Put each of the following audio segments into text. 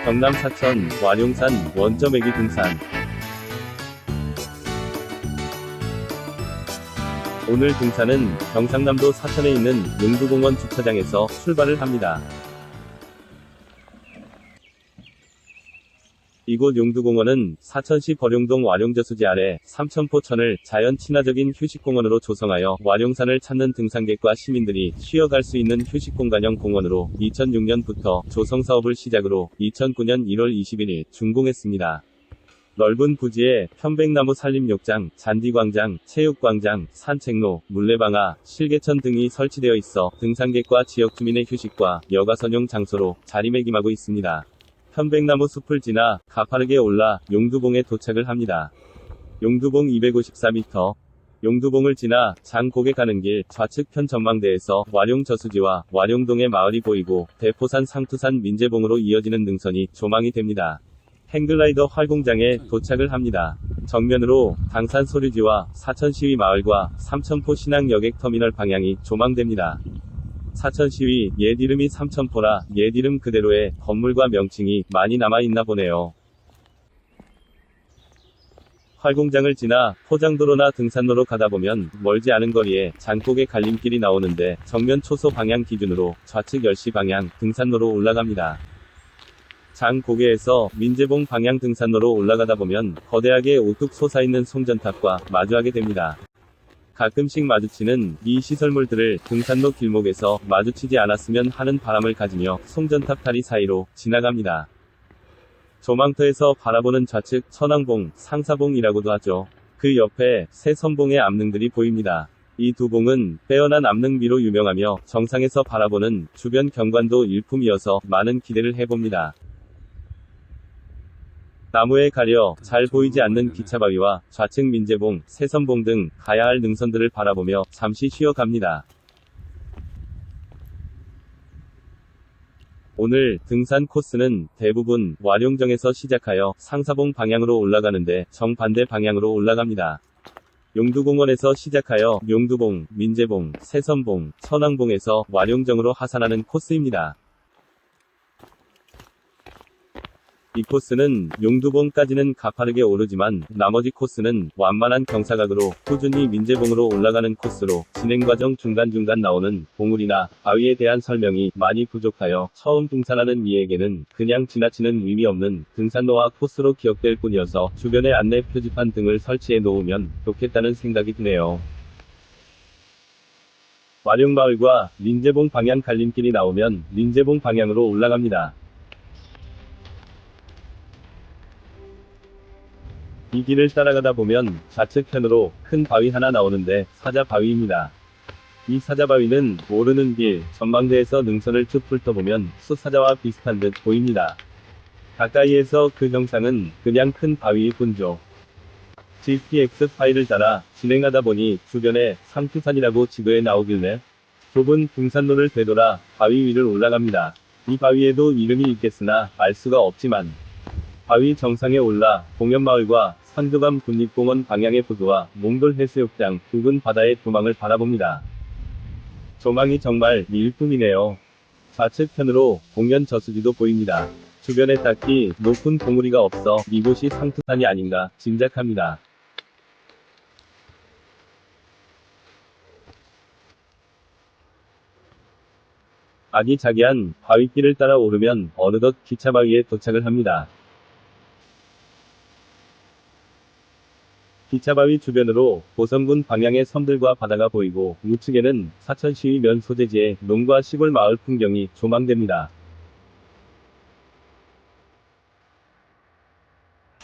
경남 사천, 와룡산, 원점애기 등산. 오늘 등산은 경상남도 사천에 있는 용두공원 주차장에서 출발을 합니다. 이곳 용두공원은 사천시 벌용동 와룡저수지 아래 삼천포천을 자연 친화적인 휴식공원으로 조성하여 와룡산을 찾는 등산객과 시민들이 쉬어갈 수 있는 휴식공간형 공원으로 2006년부터 조성사업을 시작으로 2009년 1월 21일 준공했습니다. 넓은 부지에 편백나무 산림욕장, 잔디광장, 체육광장, 산책로, 물레방아, 실개천 등이 설치되어 있어 등산객과 지역 주민의 휴식과 여가 선용 장소로 자리매김하고 있습니다. 편백나무 숲을 지나 가파르게 올라 용두봉에 도착을 합니다. 용두봉 254m. 용두봉을 지나 장곡에 가는 길 좌측 편 전망대에서 와룡저수지와 와룡동의 마을이 보이고 대포산 상투산 민재봉으로 이어지는 능선이 조망이 됩니다. 행글라이더 활공장에 도착을 합니다. 정면으로 당산 소류지와 사천시위 마을과 삼천포 신항 여객터미널 방향이 조망됩니다. 사천시위, 옛 이름이 삼천포라 옛 이름 그대로의 건물과 명칭이 많이 남아있나 보네요. 활공장을 지나 포장도로나 등산로로 가다보면 멀지 않은 거리에 장곡의 갈림길이 나오는데 정면 초소 방향 기준으로 좌측 10시 방향 등산로로 올라갑니다. 장고개에서 민재봉 방향 등산로로 올라가다 보면 거대하게 우뚝 솟아있는 송전탑과 마주하게 됩니다. 가끔씩 마주치는 이 시설물들을 등산로 길목에서 마주치지 않았으면 하는 바람을 가지며 송전탑 다리 사이로 지나갑니다. 조망터에서 바라보는 좌측 천왕봉, 상사봉이라고도 하죠. 그 옆에 새 선봉의 암릉들이 보입니다. 이 두 봉은 빼어난 암릉미로 유명하며 정상에서 바라보는 주변 경관도 일품이어서 많은 기대를 해봅니다. 나무에 가려 잘 보이지 않는 기차바위와 좌측 민재봉, 새선봉 등 가야 할 능선들을 바라보며 잠시 쉬어갑니다. 오늘 등산 코스는 대부분 와룡정에서 시작하여 상사봉 방향으로 올라가는데 정반대 방향으로 올라갑니다. 용두공원에서 시작하여 용두봉, 민재봉, 새선봉, 천왕봉에서 와룡정으로 하산하는 코스입니다. 이 코스는 용두봉까지는 가파르게 오르지만 나머지 코스는 완만한 경사각으로 꾸준히 민재봉으로 올라가는 코스로 진행 과정 중간중간 나오는 봉우리나 바위에 대한 설명이 많이 부족하여 처음 등산하는 이에게는 그냥 지나치는 의미 없는 등산로와 코스로 기억될 뿐이어서 주변에 안내 표지판 등을 설치해 놓으면 좋겠다는 생각이 드네요. 와룡마을과 민재봉 방향 갈림길이 나오면 민재봉 방향으로 올라갑니다. 이 길을 따라가다 보면 좌측편으로 큰 바위 하나 나오는데 사자바위입니다. 이 사자바위는 오르는 길 전망대에서 능선을 쭉 훑어보면 숫사자와 비슷한 듯 보입니다. 가까이에서 그 형상은 그냥 큰 바위일 뿐죠. GPX 파일을 따라 진행하다 보니 주변에 상투산이라고 지도에 나오길래 좁은 등산로를 되돌아 바위 위를 올라갑니다. 이 바위에도 이름이 있겠으나 알 수가 없지만 바위 정상에 올라 봉연마을과 선두감 국립공원 방향의 부두와 몽돌 해수욕장 붉은 바다의 조망을 바라봅니다. 조망이 정말 일품이네요. 좌측편으로 봉연 저수지도 보입니다. 주변에 딱히 높은 봉우리가 없어 이곳이 상투산이 아닌가 짐작합니다. 아기자기한 바위길을 따라 오르면 어느덧 기차바위에 도착을 합니다. 기차바위 주변으로 보성군 방향의 섬들과 바다가 보이고 우측에는 사천시의 면 소재지의 농가 시골 마을 풍경이 조망됩니다.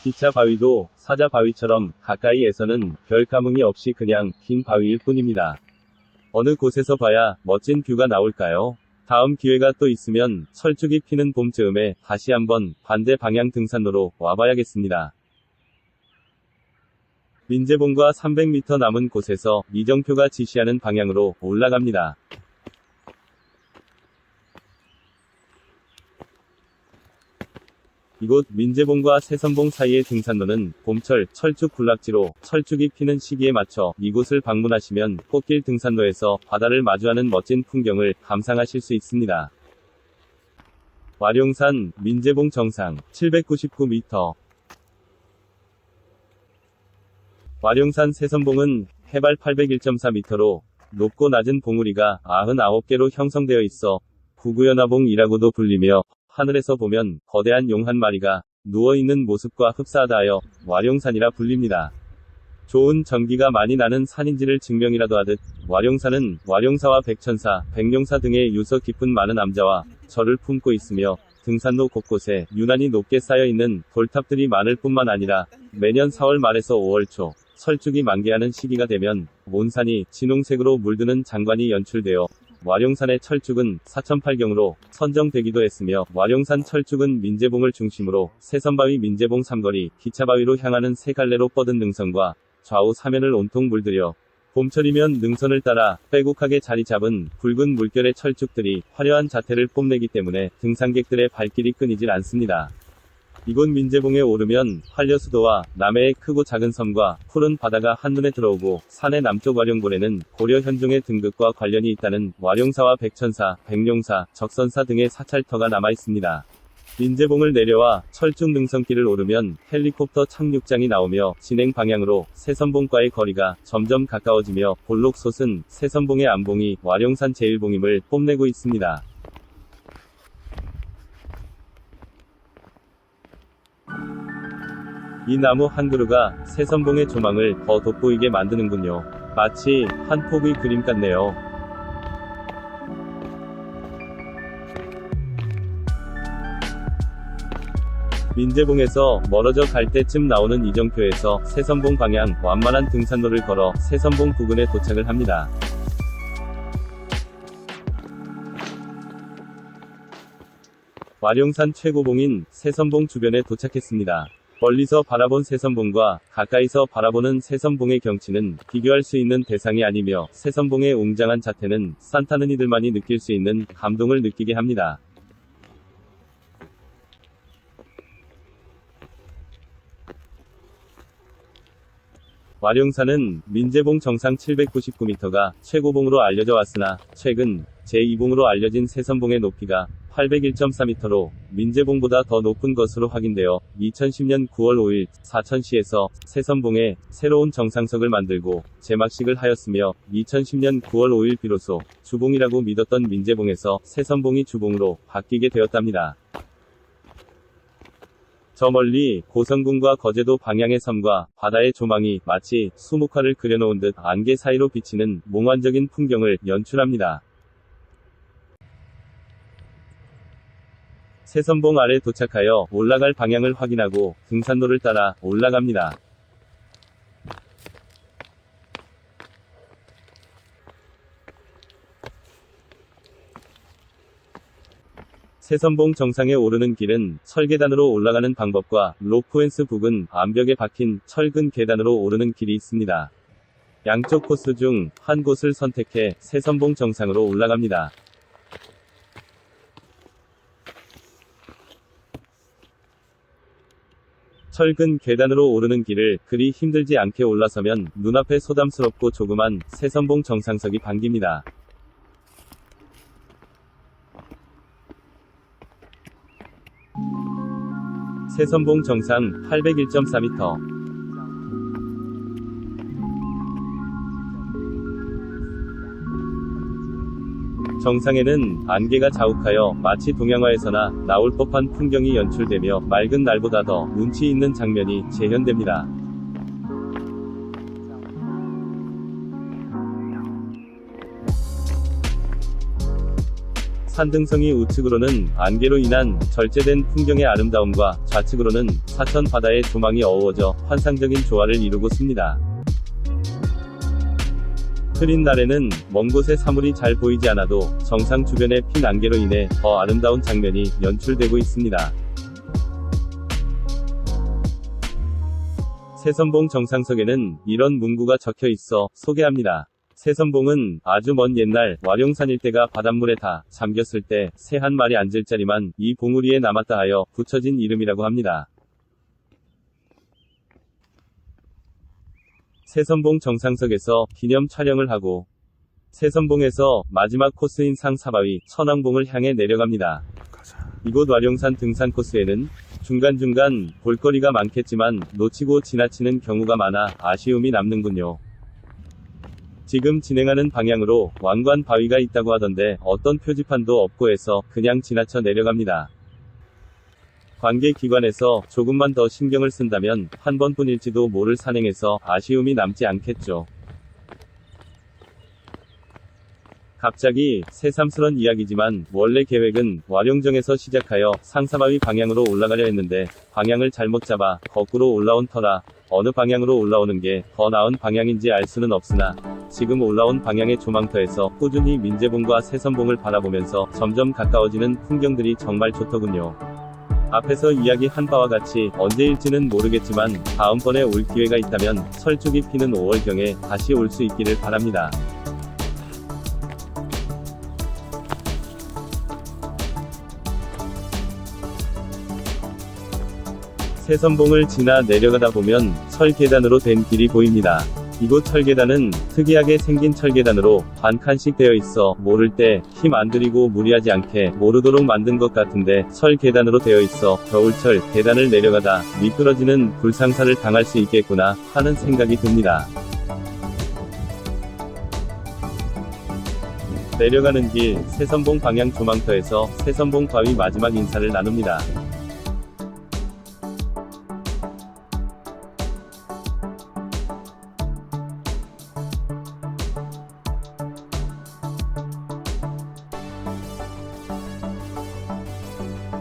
기차바위도 사자바위처럼 가까이에서는 별 감흥이 없이 그냥 긴 바위일 뿐입니다. 어느 곳에서 봐야 멋진 뷰가 나올까요? 다음 기회가 또 있으면 철쭉이 피는 봄즈음에 다시 한번 반대 방향 등산로로 와봐야겠습니다. 민재봉과 300m 남은 곳에서 이정표가 지시하는 방향으로 올라갑니다. 이곳 민재봉과 새선봉 사이의 등산로는 봄철 철쭉 군락지로 철쭉이 피는 시기에 맞춰 이곳을 방문하시면 꽃길 등산로에서 바다를 마주하는 멋진 풍경을 감상하실 수 있습니다. 와룡산, 민재봉 정상, 799m. 와룡산 새선봉은 해발 801.4m로 높고 낮은 봉우리가 99개로 형성되어 있어 구구연화봉이라고도 불리며, 하늘에서 보면 거대한 용 한 마리가 누워있는 모습과 흡사하다 하여 와룡산이라 불립니다. 좋은 전기가 많이 나는 산인지를 증명이라도 하듯 와룡산은 와룡사와 백천사, 백룡사 등의 유서 깊은 많은 암자와 절을 품고 있으며, 등산로 곳곳에 유난히 높게 쌓여있는 돌탑들이 많을 뿐만 아니라 매년 4월 말에서 5월 초 철쭉이 만개하는 시기가 되면 온 산이 진홍색으로 물드는 장관이 연출되어 와룡산의 철쭉은 사천팔경으로 선정되기도 했으며, 와룡산 철쭉은 민재봉을 중심으로 새선바위 민재봉 삼거리 기차바위로 향하는 세 갈래로 뻗은 능선과 좌우 사면을 온통 물들여 봄철이면 능선을 따라 빼곡하게 자리 잡은 붉은 물결의 철쭉들이 화려한 자태를 뽐내기 때문에 등산객들의 발길이 끊이질 않습니다. 이곳 민재봉에 오르면 한려수도와 남해의 크고 작은 섬과 푸른 바다가 한눈에 들어오고, 산의 남쪽 와룡골에는 고려 현종의 등극과 관련이 있다는 와룡사와 백천사, 백룡사, 적선사 등의 사찰터가 남아 있습니다. 민재봉을 내려와 철쭉 능선길을 오르면 헬리콥터 착륙장이 나오며, 진행 방향으로 새선봉과의 거리가 점점 가까워지며 볼록 솟은 새선봉의 안봉이 와룡산 제1봉임을 뽐내고 있습니다. 이 나무 한 그루가 새선봉의 조망을 더 돋보이게 만드는군요. 마치 한 폭의 그림 같네요. 민재봉에서 멀어져 갈 때쯤 나오는 이정표에서 새선봉 방향 완만한 등산로를 걸어 새선봉 부근에 도착을 합니다. 와룡산 최고봉인 새선봉 주변에 도착했습니다. 멀리서 바라본 새선봉과 가까이서 바라보는 새선봉의 경치는 비교할 수 있는 대상이 아니며, 새선봉의 웅장한 자태는 산 타는 이들만이 느낄 수 있는 감동을 느끼게 합니다. 와룡산은 민재봉 정상 799m가 최고봉으로 알려져 왔으나, 최근 제2봉으로 알려진 새선봉의 높이가 801.4m로 민재봉보다 더 높은 것으로 확인되어 2010년 9월 5일 사천시에서 새선봉에 새로운 정상석을 만들고 제막식을 하였으며, 2010년 9월 5일 비로소 주봉이라고 믿었던 민재봉에서 새선봉이 주봉으로 바뀌게 되었답니다. 저 멀리 고성군과 거제도 방향의 섬과 바다의 조망이 마치 수묵화를 그려놓은 듯 안개 사이로 비치는 몽환적인 풍경을 연출합니다. 새선봉 아래 도착하여 올라갈 방향을 확인하고 등산로를 따라 올라갑니다. 새선봉 정상에 오르는 길은 철계단으로 올라가는 방법과 로프엔스 부근 암벽에 박힌 철근 계단으로 오르는 길이 있습니다. 양쪽 코스 중 한 곳을 선택해 새선봉 정상으로 올라갑니다. 철근 계단으로 오르는 길을 그리 힘들지 않게 올라서면 눈앞에 소담스럽고 조그만 새선봉 정상석이 반깁니다. 새선봉 정상 801.4m. 정상에는 안개가 자욱하여 마치 동양화에서나 나올 법한 풍경이 연출되며, 맑은 날보다 더 운치 있는 장면이 재현됩니다. 산등성이 우측으로는 안개로 인한 절제된 풍경의 아름다움과 좌측으로는 사천 바다의 조망이 어우러져 환상적인 조화를 이루고 씁니다. 흐린 날에는 먼 곳의 사물이 잘 보이지 않아도 정상 주변의 핀 안개로 인해 더 아름다운 장면이 연출되고 있습니다. 새선봉 정상석에는 이런 문구가 적혀 있어 소개합니다. 새선봉은 아주 먼 옛날 와룡산 일대가 바닷물에 다 잠겼을 때 새 한 마리 앉을 자리만 이 봉우리에 남았다 하여 붙여진 이름이라고 합니다. 새선봉 정상석에서 기념 촬영을 하고, 새선봉에서 마지막 코스인 상사바위 천왕봉을 향해 내려갑니다. 이곳 와룡산 등산 코스에는 중간중간 볼거리가 많겠지만 놓치고 지나치는 경우가 많아 아쉬움이 남는군요. 지금 진행하는 방향으로 왕관 바위가 있다고 하던데 어떤 표지판도 없고 해서 그냥 지나쳐 내려갑니다. 관계기관에서 조금만 더 신경을 쓴다면 한 번뿐일지도 모를 산행에서 아쉬움이 남지 않겠죠. 갑자기 새삼스런 이야기지만 원래 계획은 와룡정에서 시작하여 상사바위 방향으로 올라가려 했는데 방향을 잘못 잡아 거꾸로 올라온 터라 어느 방향으로 올라오는 게 더 나은 방향인지 알 수는 없으나 지금 올라온 방향의 조망터에서 꾸준히 민재봉과 새선봉을 바라보면서 점점 가까워지는 풍경들이 정말 좋더군요. 앞에서 이야기한 바와 같이 언제일지는 모르겠지만 다음번에 올 기회가 있다면 철쭉이 피는 5월경에 다시 올 수 있기를 바랍니다. 새선봉을 지나 내려가다 보면 철계단으로 된 길이 보입니다. 이곳 철계단은 특이하게 생긴 철계단으로 반 칸씩 되어 있어 모를 때 힘 안 들이고 무리하지 않게 모르도록 만든 것 같은데 철계단으로 되어 있어 겨울철 계단을 내려가다 미끄러지는 불상사를 당할 수 있겠구나 하는 생각이 듭니다. 내려가는 길 새선봉 방향 조망터에서 새선봉 바위 마지막 인사를 나눕니다.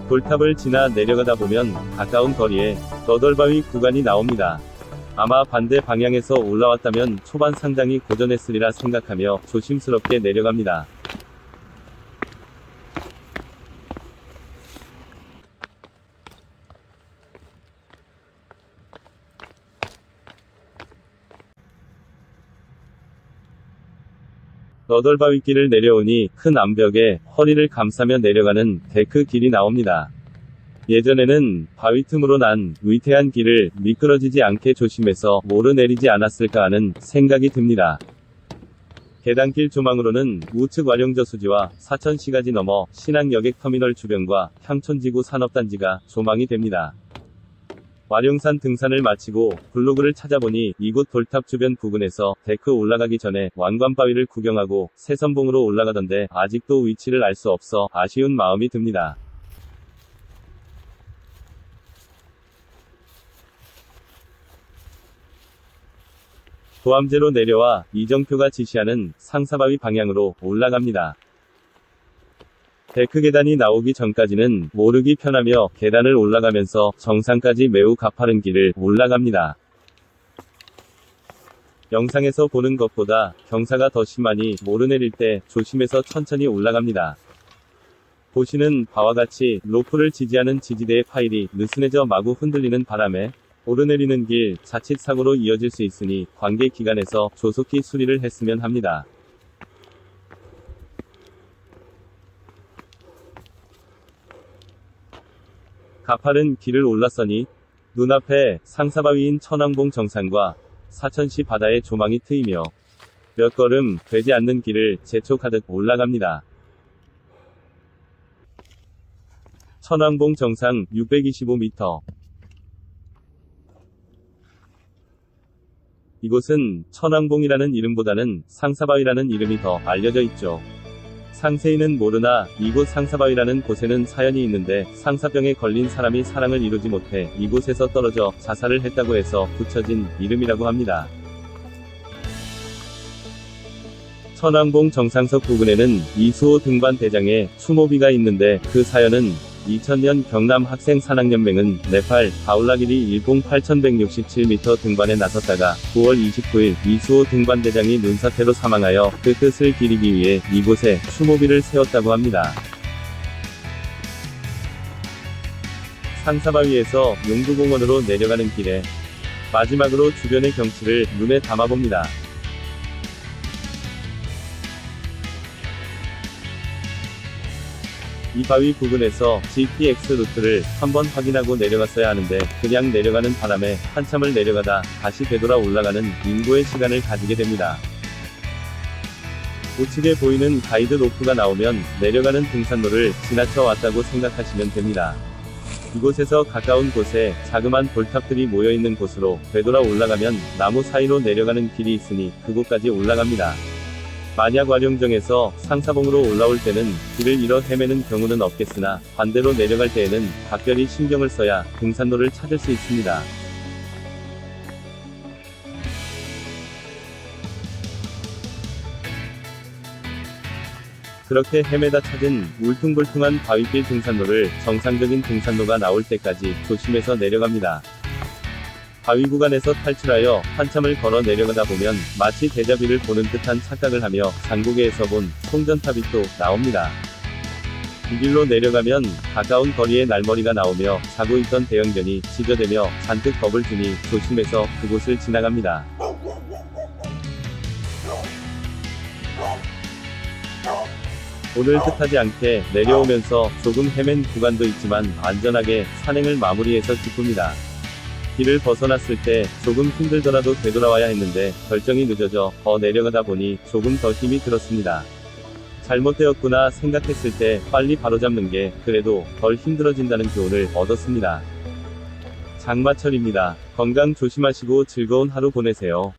돌탑을 지나 내려가다 보면 가까운 거리에 너덜바위 구간이 나옵니다. 아마 반대 방향에서 올라왔다면 초반 상당히 고전했으리라 생각하며 조심스럽게 내려갑니다. 너덜바위길을 내려오니 큰 암벽에 허리를 감싸며 내려가는 데크 길이 나옵니다. 예전에는 바위 틈으로 난 위태한 길을 미끄러지지 않게 조심해서 오르내리지 않았을까 하는 생각이 듭니다. 계단길 조망으로는 우측 와룡저수지와 사천시가지 넘어 신항여객터미널 주변과 향촌지구 산업단지가 조망이 됩니다. 와룡산 등산을 마치고 블로그를 찾아보니 이곳 돌탑 주변 부근에서 데크 올라가기 전에 왕관바위를 구경하고 새선봉으로 올라가던데 아직도 위치를 알 수 없어 아쉬운 마음이 듭니다. 도암제로 내려와 이정표가 지시하는 상사바위 방향으로 올라갑니다. 데크 계단이 나오기 전까지는 오르기 편하며 계단을 올라가면서 정상까지 매우 가파른 길을 올라갑니다. 영상에서 보는 것보다 경사가 더 심하니 오르내릴 때 조심해서 천천히 올라갑니다. 보시는 바와 같이 로프를 지지하는 지지대의 파일이 느슨해져 마구 흔들리는 바람에 오르내리는 길 자칫 사고로 이어질 수 있으니 관계 기관에서 조속히 수리를 했으면 합니다. 가파른 길을 올랐으니 눈앞에 상사바위인 천왕봉 정상과 사천시 바다의 조망이 트이며 몇 걸음 되지 않는 길을 재촉하듯 올라갑니다. 천왕봉 정상 625m. 이곳은 천왕봉이라는 이름보다는 상사바위라는 이름이 더 알려져 있죠. 상세히는 모르나 이곳 상사바위라는 곳에는 사연이 있는데 상사병에 걸린 사람이 사랑을 이루지 못해 이곳에서 떨어져 자살을 했다고 해서 붙여진 이름이라고 합니다. 천왕봉 정상석 부근에는 이수호 등반 대장의 추모비가 있는데 그 사연은 2000년 경남 학생 산악연맹은 네팔 바울라길이 일봉 8167m 등반에 나섰다가 9월 29일 이수호 등반대장이 눈사태로 사망하여 그 뜻을 기리기 위해 이곳에 추모비를 세웠다고 합니다. 상사바위에서 용두공원으로 내려가는 길에 마지막으로 주변의 경치를 눈에 담아봅니다. 이 바위 부근에서 GPX 루트를 한번 확인하고 내려갔어야 하는데 그냥 내려가는 바람에 한참을 내려가다 다시 되돌아 올라가는 인고의 시간을 가지게 됩니다. 우측에 보이는 가이드 로프가 나오면 내려가는 등산로를 지나쳐 왔다고 생각하시면 됩니다. 이곳에서 가까운 곳에 자그만 돌탑들이 모여있는 곳으로 되돌아 올라가면 나무 사이로 내려가는 길이 있으니 그곳까지 올라갑니다. 만약 와룡정에서 상사봉으로 올라올 때는 길을 잃어 헤매는 경우는 없겠으나 반대로 내려갈 때에는 각별히 신경을 써야 등산로를 찾을 수 있습니다. 그렇게 헤매다 찾은 울퉁불퉁한 바위길 등산로를 정상적인 등산로가 나올 때까지 조심해서 내려갑니다. 바위 구간에서 탈출하여 한참을 걸어 내려가다 보면 마치 데자뷰를 보는 듯한 착각을 하며 장고개에서 본 송전탑이 또 나옵니다. 이 길로 내려가면 가까운 거리에 날머리가 나오며 자고 있던 대형견이 짖어대며 잔뜩 겁을 주니 조심해서 그곳을 지나갑니다. 오늘 뜻하지 않게 내려오면서 조금 헤맨 구간도 있지만 안전하게 산행을 마무리해서 기쁩니다. 길을 벗어났을 때 조금 힘들더라도 되돌아와야 했는데 결정이 늦어져 더 내려가다 보니 조금 더 힘이 들었습니다. 잘못되었구나 생각했을 때 빨리 바로잡는 게 그래도 덜 힘들어진다는 교훈을 얻었습니다. 장마철입니다. 건강 조심하시고 즐거운 하루 보내세요.